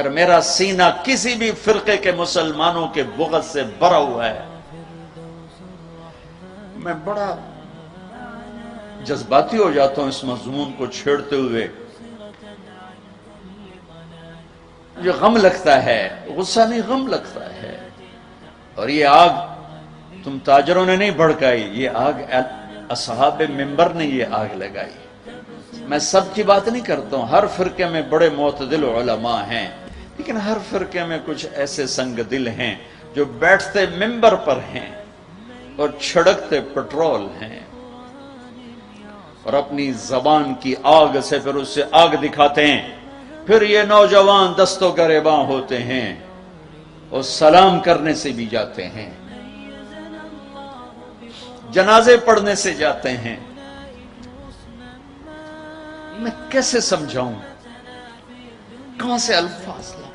اگر میرا سینہ کسی بھی فرقے کے مسلمانوں کے بغض سے بھرا ہوا ہے، میں بڑا جذباتی ہو جاتا ہوں اس مضمون کو چھیڑتے ہوئے، مجھے غم لگتا ہے، غصہ نہیں غم لگتا ہے۔ اور یہ آگ تم تاجروں نے نہیں بھڑکائی، یہ آگ اصحاب منبر نے یہ آگ لگائی۔ میں سب کی بات نہیں کرتا ہوں، ہر فرقے میں بڑے معتدل علماء ہیں، لیکن ہر فرقے میں کچھ ایسے سنگ دل ہیں جو بیٹھتے منبر پر ہیں اور چھڑکتے پٹرول ہیں، اور اپنی زبان کی آگ سے پھر اس سے آگ دکھاتے ہیں۔ پھر یہ نوجوان دست و گریباں ہوتے ہیں اور سلام کرنے سے بھی جاتے ہیں، جنازے پڑھنے سے جاتے ہیں۔ میں کیسے سمجھاؤں، کہاں سے الفاظ لاؤں؟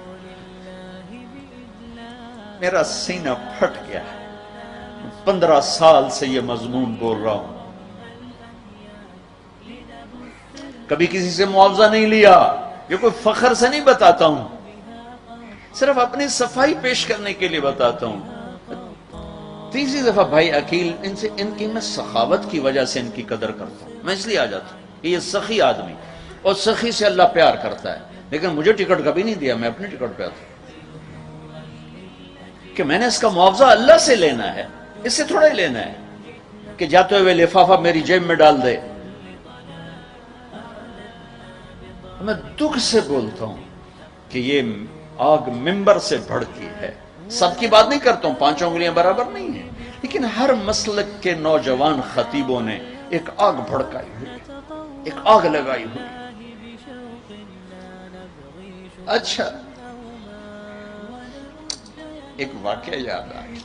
میرا سینہ پھٹ گیا ہے، 15 سال سے یہ مضمون بول رہا ہوں، کبھی کسی سے معاوضہ نہیں لیا، یہ کوئی فخر سے نہیں بتاتا ہوں، صرف اپنی صفائی پیش کرنے کے لیے بتاتا ہوں۔ تیسری دفعہ بھائی عقیل ان کی میں سخاوت کی وجہ سے ان کی قدر کرتا ہوں، میں اس لیے آ جاتا ہوں کہ یہ سخی آدمی، اور سخی سے اللہ پیار کرتا ہے، لیکن مجھے ٹکٹ کبھی نہیں دیا، میں اپنی ٹکٹ پہ آتا ہوں کہ میں نے اس کا معاوضہ اللہ سے لینا ہے، اس سے تھوڑا ہی لینا ہے کہ جاتے ہوئے لفافہ میری جیب میں ڈال دے۔ میں دکھ سے بولتا ہوں کہ یہ آگ منبر سے بھڑکی ہے۔ سب کی بات نہیں کرتا ہوں، 5 انگلیاں برابر نہیں ہیں، لیکن ہر مسلک کے نوجوان خطیبوں نے ایک آگ بھڑکائی ہوئی، ایک آگ لگائی ہوئی۔ اچھا، ایک واقعہ یاد آیا،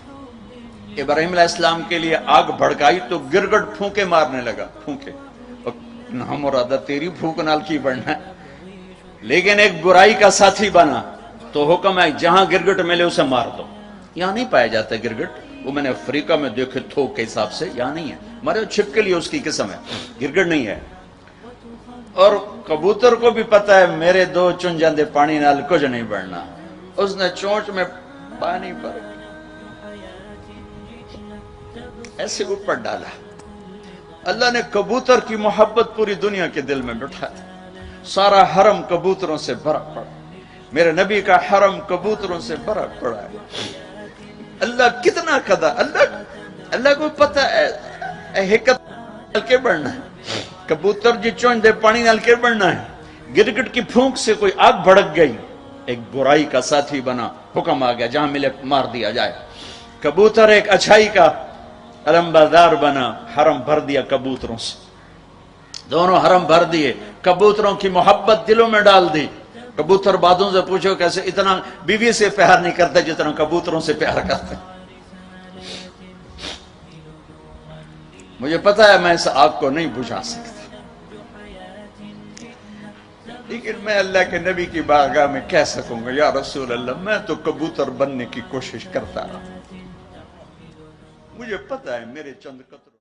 ابراہیم علیہ السلام کے لیے آگ بھڑکائی تو گرگٹ پھونکے مارنے لگا، پھونکے، نہ مرادہ تیری پھونک نال کی بڑھنا ہے، لیکن ایک برائی کا ساتھی بنا تو حکم ہے جہاں گرگٹ ملے اسے مار دو۔ یہاں نہیں پایا جاتا گرگٹ، وہ میں نے افریقہ میں دیکھے تھوک کے حساب سے، یہاں نہیں ہے، مرے چھپ کے لیے اس کی قسم ہے، گرگٹ نہیں ہے۔ اور کبوتر کو بھی پتا ہے میرے 2 چن جاندے پانی نال کچھ نہیں بڑھنا، اس نے چونچ میں پانی پر ایسے اوپر ڈالا۔ اللہ نے کبوتر کی محبت پوری دنیا کے دل میں بٹھا دی، سارا حرم کبوتروں سے بھرا پڑا، میرے نبی کا حرم کبوتروں سے بھرا پڑا ہے۔ اللہ کتنا قدا، اللہ کو پتہ ہے حکمت کے بڑھنا ہے، کبوتر جی چونچ دے پانی نال کے بڑھنا ہے، گرگٹ کی پھونک سے کوئی آگ بھڑک گئی، ایک برائی کا ساتھی بنا، حکم آ گیا جہاں ملے مار دیا جائے۔ کبوتر ایک اچھائی کا علمبردار بنا، حرم بھر دیا کبوتروں سے، دونوں حرم بھر دیے، کبوتروں کی محبت دلوں میں ڈال دی۔ کبوتر بادوں سے پوچھو کیسے اتنا بیوی سے پیار نہیں کرتے جتنا کبوتروں سے پیار کرتے۔ مجھے پتا ہے میں اس آگ کو نہیں بجھا سکتا، لیکن میں اللہ کے نبی کی بارگاہ میں کہہ سکوں گا یا رسول اللہ میں تو کبوتر بننے کی کوشش کرتا رہا، مجھے پتا ہے میرے چند قطرے